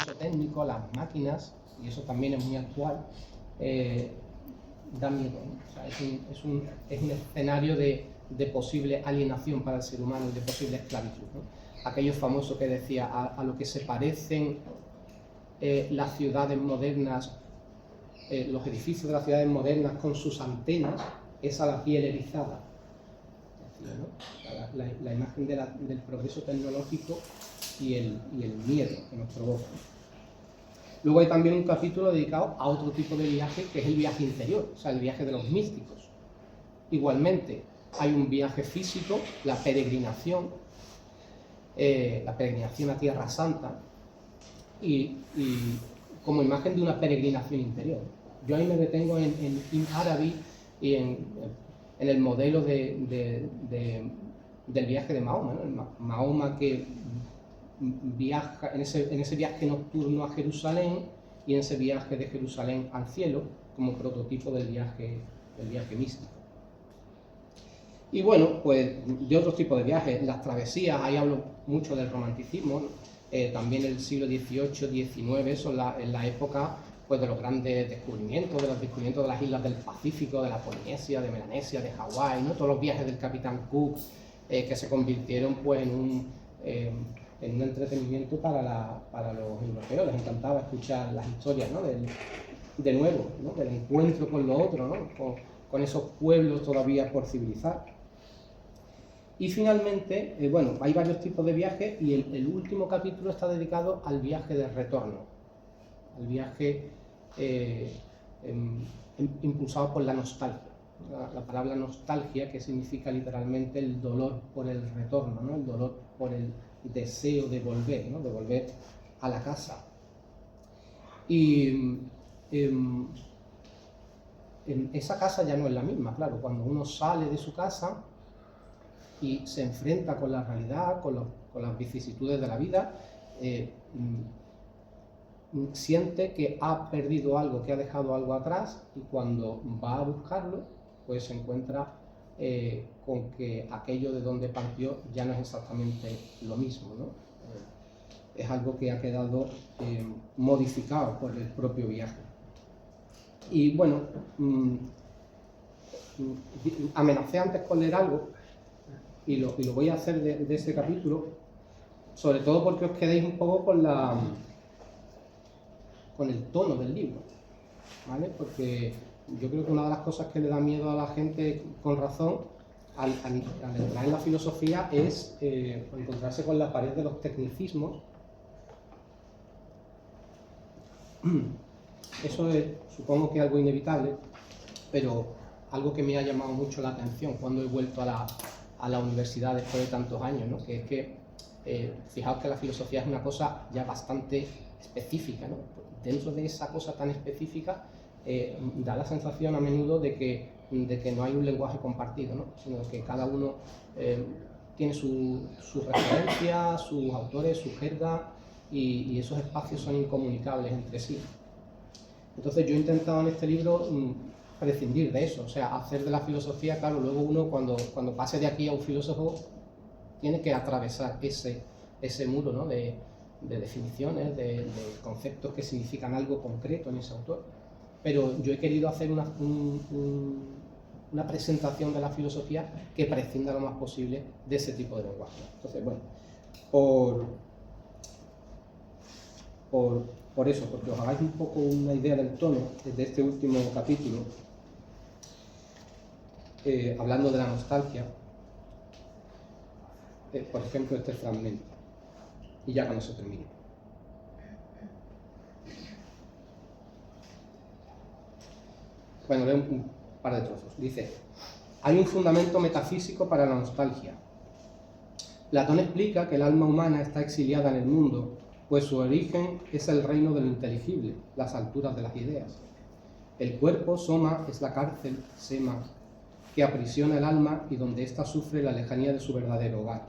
progreso técnico, las máquinas, y eso también es muy actual, da miedo, ¿no? O sea, es un escenario de posible alienación para el ser humano y de posible esclavitud, ¿no? Aquello famoso que decía, a lo que se parecen las ciudades modernas, los edificios de las ciudades modernas con sus antenas, es a la piel erizada. Decía, ¿no? La imagen del progreso tecnológico y el miedo que nos provoca. Luego hay también un capítulo dedicado a otro tipo de viaje, que es el viaje interior, o sea, el viaje de los místicos. Igualmente, hay un viaje físico, la peregrinación a Tierra Santa, y como imagen de una peregrinación interior. Yo ahí me detengo en Ibn Arabi y en el modelo del viaje de Mahoma, ¿no? Mahoma que viaja en ese viaje nocturno a Jerusalén y en ese viaje de Jerusalén al cielo como prototipo del viaje místico. Y bueno, pues de otros tipos de viajes, las travesías, ahí hablo mucho del romanticismo, ¿no? También el siglo XVIII, XIX son la época pues, de los grandes descubrimientos, de los descubrimientos de las islas del Pacífico, de la Polinesia, de Melanesia, de Hawái, ¿no? Todos los viajes del capitán Cook que se convirtieron pues, en un entretenimiento para los europeos. Les encantaba escuchar las historias, ¿no? De nuevo, ¿no? Del encuentro con lo otro, ¿no? Con esos pueblos todavía por civilizar. Y finalmente, bueno, hay varios tipos de viajes y el último capítulo está dedicado al viaje de retorno, al viaje impulsado por la nostalgia. La palabra nostalgia, que significa literalmente el dolor por el retorno, ¿no? El dolor por el deseo de volver, ¿no? De volver a la casa. Y esa casa ya no es la misma, claro, cuando uno sale de su casa y se enfrenta con la realidad, con las vicisitudes de la vida, siente que ha perdido algo, que ha dejado algo atrás, y cuando va a buscarlo, pues se encuentra con que aquello de donde partió ya no es exactamente lo mismo, ¿no? Es algo que ha quedado modificado por el propio viaje. Y bueno, amenacé antes con leer algo, y lo voy a hacer de ese capítulo, sobre todo porque os quedéis un poco con el tono del libro, ¿vale? Porque yo creo que una de las cosas que le da miedo a la gente, con razón, al entrar en la filosofía es encontrarse con la pared de los tecnicismos. Eso es, supongo que algo inevitable, pero algo que me ha llamado mucho la atención cuando he vuelto a la universidad después de tantos años, ¿no? Que es que, fijaos que la filosofía es una cosa ya bastante específica, ¿no? Dentro de esa cosa tan específica da la sensación a menudo de que no hay un lenguaje compartido, ¿no? Sino que cada uno tiene su referencia, sus autores, su jerga, y esos espacios son incomunicables entre sí. Entonces yo he intentado en este libro prescindir de eso, o sea, hacer de la filosofía, claro, luego uno cuando pase de aquí a un filósofo tiene que atravesar ese muro, ¿no? de definiciones, de conceptos que significan algo concreto en ese autor. Pero yo he querido hacer una presentación de la filosofía que prescinda lo más posible de ese tipo de lenguaje. Entonces, bueno, por eso, porque os hagáis un poco una idea del tono de este último capítulo, hablando de la nostalgia, por ejemplo, este fragmento, y ya con eso termino. Bueno, leo un par de trozos. Dice: hay un fundamento metafísico para la nostalgia. Platón explica que el alma humana está exiliada en el mundo, pues su origen es el reino de lo inteligible, las alturas de las ideas. El cuerpo, soma, es la cárcel, sema, que aprisiona el alma y donde ésta sufre la lejanía de su verdadero hogar.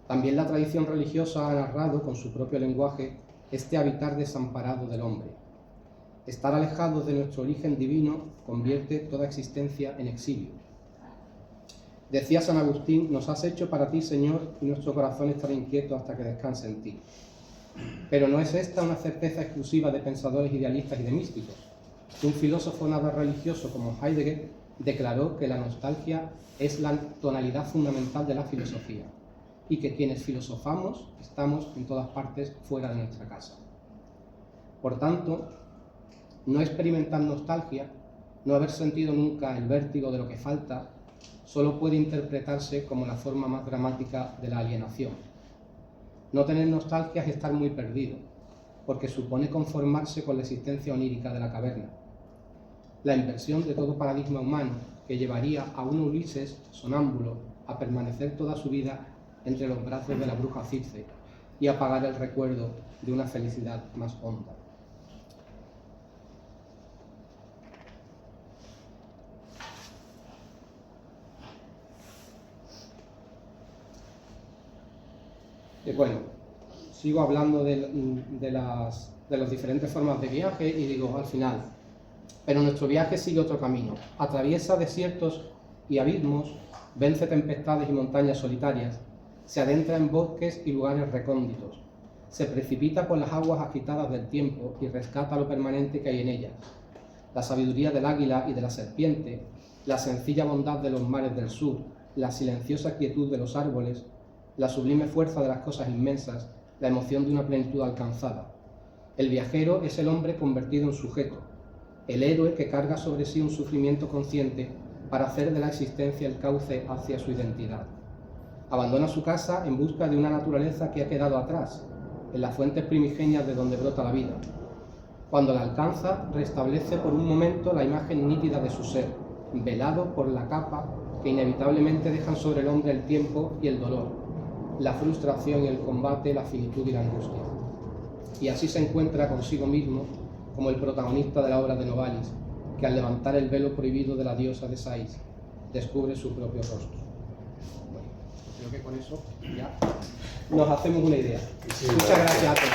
También la tradición religiosa ha narrado, con su propio lenguaje, este habitar desamparado del hombre. Estar alejados de nuestro origen divino convierte toda existencia en exilio. Decía San Agustín: nos has hecho para ti, Señor, y nuestro corazón estará inquieto hasta que descanse en ti. Pero no es esta una certeza exclusiva de pensadores idealistas y de místicos. Un filósofo nada religioso como Heidegger declaró que la nostalgia es la tonalidad fundamental de la filosofía y que quienes filosofamos estamos en todas partes fuera de nuestra casa. Por tanto, no experimentar nostalgia, no haber sentido nunca el vértigo de lo que falta, solo puede interpretarse como la forma más dramática de la alienación. No tener nostalgia es estar muy perdido, porque supone conformarse con la existencia onírica de la caverna. La inversión de todo paradigma humano que llevaría a un Ulises sonámbulo a permanecer toda su vida entre los brazos de la bruja Circe y apagar el recuerdo de una felicidad más honda. Bueno, sigo hablando de las diferentes formas de viaje y digo al final, pero nuestro viaje sigue otro camino, atraviesa desiertos y abismos, vence tempestades y montañas solitarias, se adentra en bosques y lugares recónditos, se precipita por las aguas agitadas del tiempo y rescata lo permanente que hay en ellas, la sabiduría del águila y de la serpiente, la sencilla bondad de los mares del sur, la silenciosa quietud de los árboles, la sublime fuerza de las cosas inmensas, la emoción de una plenitud alcanzada. El viajero es el hombre convertido en sujeto, el héroe que carga sobre sí un sufrimiento consciente para hacer de la existencia el cauce hacia su identidad. Abandona su casa en busca de una naturaleza que ha quedado atrás, en las fuentes primigenias de donde brota la vida. Cuando la alcanza, restablece por un momento la imagen nítida de su ser, velado por la capa que inevitablemente dejan sobre el hombre el tiempo y el dolor, la frustración y el combate, la finitud y la angustia. Y así se encuentra consigo mismo como el protagonista de la obra de Novalis, que al levantar el velo prohibido de la diosa de Sais, descubre su propio rostro. Bueno, creo que con eso ya nos hacemos una idea. Sí, muchas gracias a todos.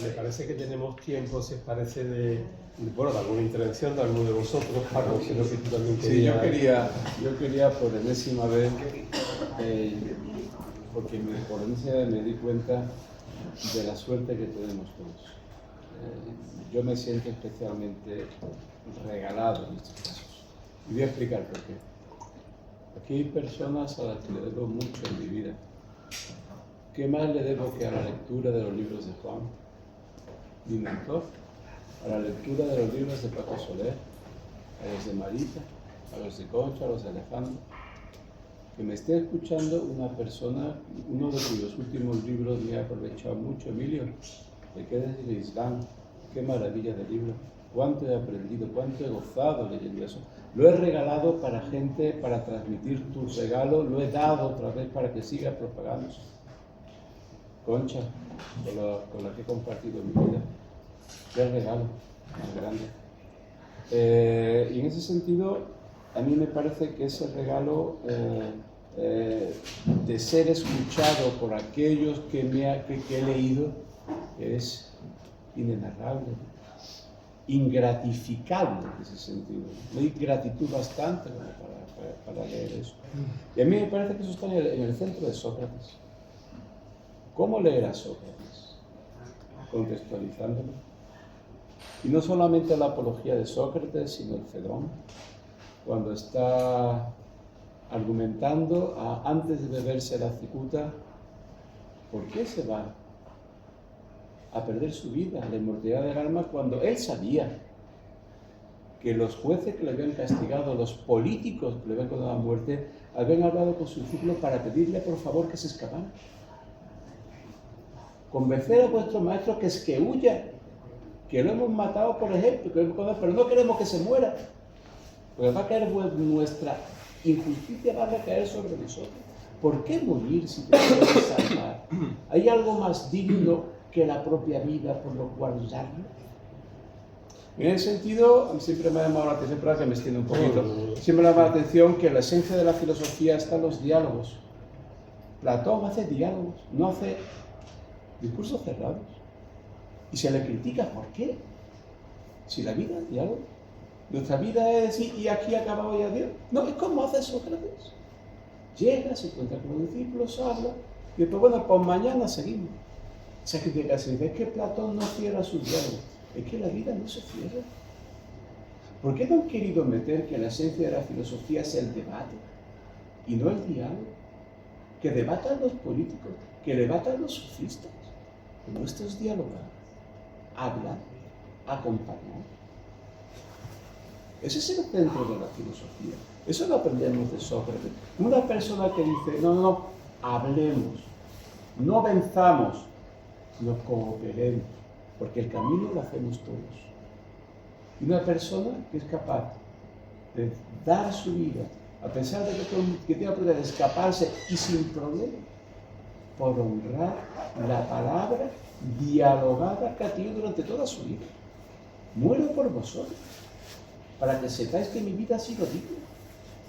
Me parece que tenemos tiempo, si os parece, de alguna intervención de alguno de vosotros. Paco, creo que tú también querías. Sí, yo quería por enésima vez, porque por enésima vez me di cuenta de la suerte que tenemos todos. Yo me siento especialmente regalado en estos casos. Y voy a explicar por qué. Aquí hay personas a las que le debo mucho en mi vida. ¿Qué más le debo que a la lectura de los libros de Juan, mi mentor, a la lectura de los libros de Paco Soler, a los de Marita, a los de Concha, a los de Alejandro? Que me esté escuchando una persona, uno de cuyos últimos libros me ha aprovechado mucho, Emilio, de qué es el Islam, qué maravilla de libro, cuánto he aprendido, cuánto he gozado leyendo eso. Lo he regalado para gente, para transmitir tu regalo, lo he dado otra vez para que siga propagándose. Concha, con la que he compartido mi vida, qué regalo más grande. Y en ese sentido, a mí me parece que ese regalo de ser escuchado por aquellos que he leído es inenarrable, ingratificable en ese sentido. No hay gratitud bastante para leer eso. Y a mí me parece que eso está en el centro de Sócrates. ¿Cómo leer a Sócrates? Contextualizándolo. Y no solamente la apología de Sócrates, sino el Fedón, cuando está argumentando antes de beberse la cicuta, ¿por qué se va a perder su vida, la inmortalidad del alma, cuando él sabía que los jueces que le habían castigado, los políticos que le habían condenado a muerte, habían hablado con su discípulo para pedirle por favor que se escapara? Convencer a vuestro maestro que huya, que lo hemos matado, por ejemplo, pero no queremos que se muera, porque va a caer nuestra injusticia, va a recaer sobre nosotros. ¿Por qué morir si te puedes salvar? ¿Hay algo más digno que la propia vida por lo cual darlo? En ese sentido, siempre me ha llamado la atención, pero que me extiendo un poquito, siempre me ha llamado la atención que la esencia de la filosofía está en los diálogos. Platón hace diálogos, no hace discursos cerrados. Y se le critica, ¿por qué? Si la vida es diálogo. Nuestra vida es decir, y aquí acababa y adiós. No, es como hace Sócrates. Llega, se encuentra con los discípulos, habla, y después, bueno, pues mañana seguimos. Esa crítica se dice, es que Platón no cierra su diálogo. Es que la vida no se cierra. ¿Por qué no han querido meter que la esencia de la filosofía sea el debate y no el diálogo? Que debatan los políticos, que debatan los sofistas. Nuestro es dialogar, hablar, acompañar. Ese es el centro de la filosofía. Eso lo aprendemos de Sócrates. Una persona que dice, no, hablemos, no venzamos, sino cooperemos, porque el camino lo hacemos todos. Y una persona que es capaz de dar su vida, a pesar de que tenga poder escaparse y sin problema, por honrar la palabra dialogada que ha tenido durante toda su vida. Muero por vosotros, para que sepáis que mi vida ha sido digna,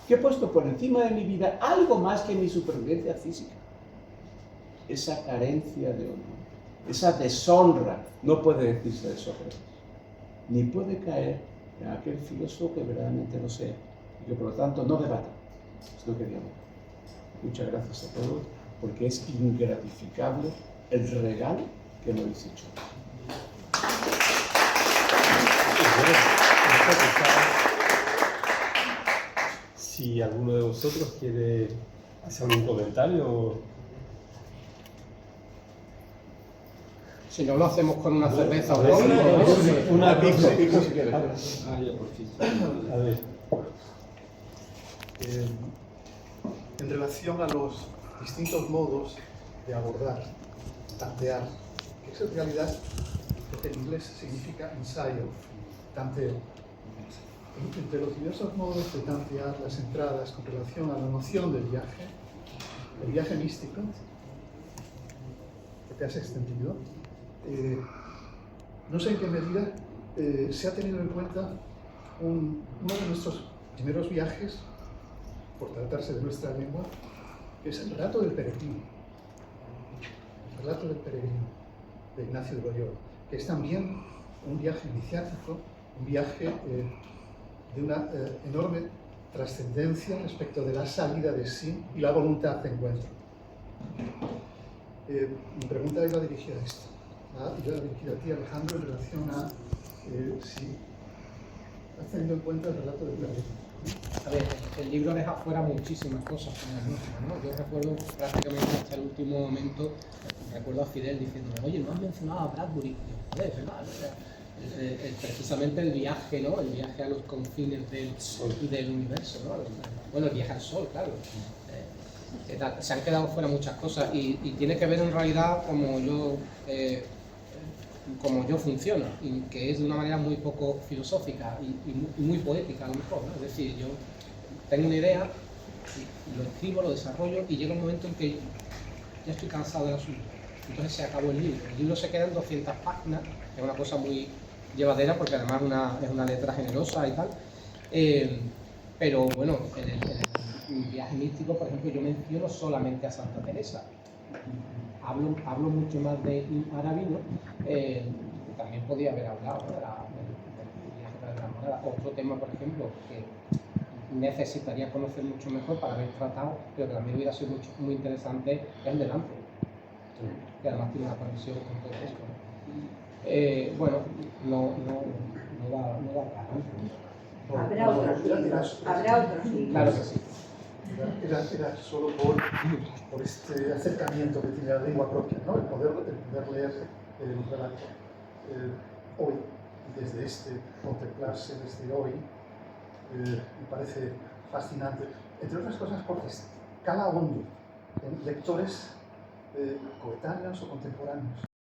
que he puesto por encima de mi vida algo más que mi supervivencia física. Esa carencia de honor, esa deshonra, no puede decirse de Sócrates, ni puede caer en aquel filósofo que verdaderamente lo sea, y que por lo tanto no debata, sino que dialoga. Muchas gracias a todos, porque es ingratificable el regalo que me habéis hecho. Si alguno de vosotros quiere hacer un comentario. Si no lo hacemos con una cerveza o una pico si quieres. A ver. En relación a los distintos modos de abordar, tantear, que eso en realidad en inglés significa ensayo, tanteo. Entre los diversos modos de tantear las entradas con relación a la noción del viaje, el viaje místico, que te has extendido, no sé en qué medida se ha tenido en cuenta uno de nuestros primeros viajes, por tratarse de nuestra lengua, que es el relato del peregrino. El relato del peregrino, de Ignacio de Loyola, que es también un viaje iniciático, un viaje de una enorme trascendencia respecto de la salida de sí y la voluntad de encuentro. Mi pregunta iba dirigida a esto. Iba dirigida a ti, Alejandro, en relación a si has tenido en cuenta el relato del peregrino. A ver, el libro deja fuera muchísimas cosas, ¿no? Yo recuerdo prácticamente hasta el último momento, recuerdo a Fidel diciéndome, oye, no has mencionado a Bradbury. Y yo, joder, es verdad, precisamente el viaje, ¿no? El viaje a los confines del universo, ¿no? Bueno, el viaje al sol, claro. Se han quedado fuera muchas cosas y tiene que ver en realidad como yo funciono, y que es de una manera muy poco filosófica y muy poética a lo mejor, ¿no? Es decir, yo tengo una idea, lo escribo, lo desarrollo y llega un momento en que ya estoy cansado del asunto. Entonces se acabó el libro. El libro se queda en 200 páginas, es una cosa muy llevadera porque además es una letra generosa y tal. Pero bueno, en el viaje místico, por ejemplo, yo menciono solamente a Santa Teresa. Hablo mucho más de Aravino, también podía haber hablado, ¿no? del viaje de la enamorada. Otro tema, por ejemplo, que necesitaría conocer mucho mejor para haber tratado, pero que también hubiera sido muy interesante, es el de Dante, que además tiene una conexión con todo esto, ¿no? Bueno, no da para. Habrá otros libros. Claro que sí. Era solo por este acercamiento que tiene la lengua propia, ¿no? El poder leer el relato hoy, desde contemplarse desde hoy, me parece fascinante, entre otras cosas porque cala hondo en lectores coetáneos o contemporáneos.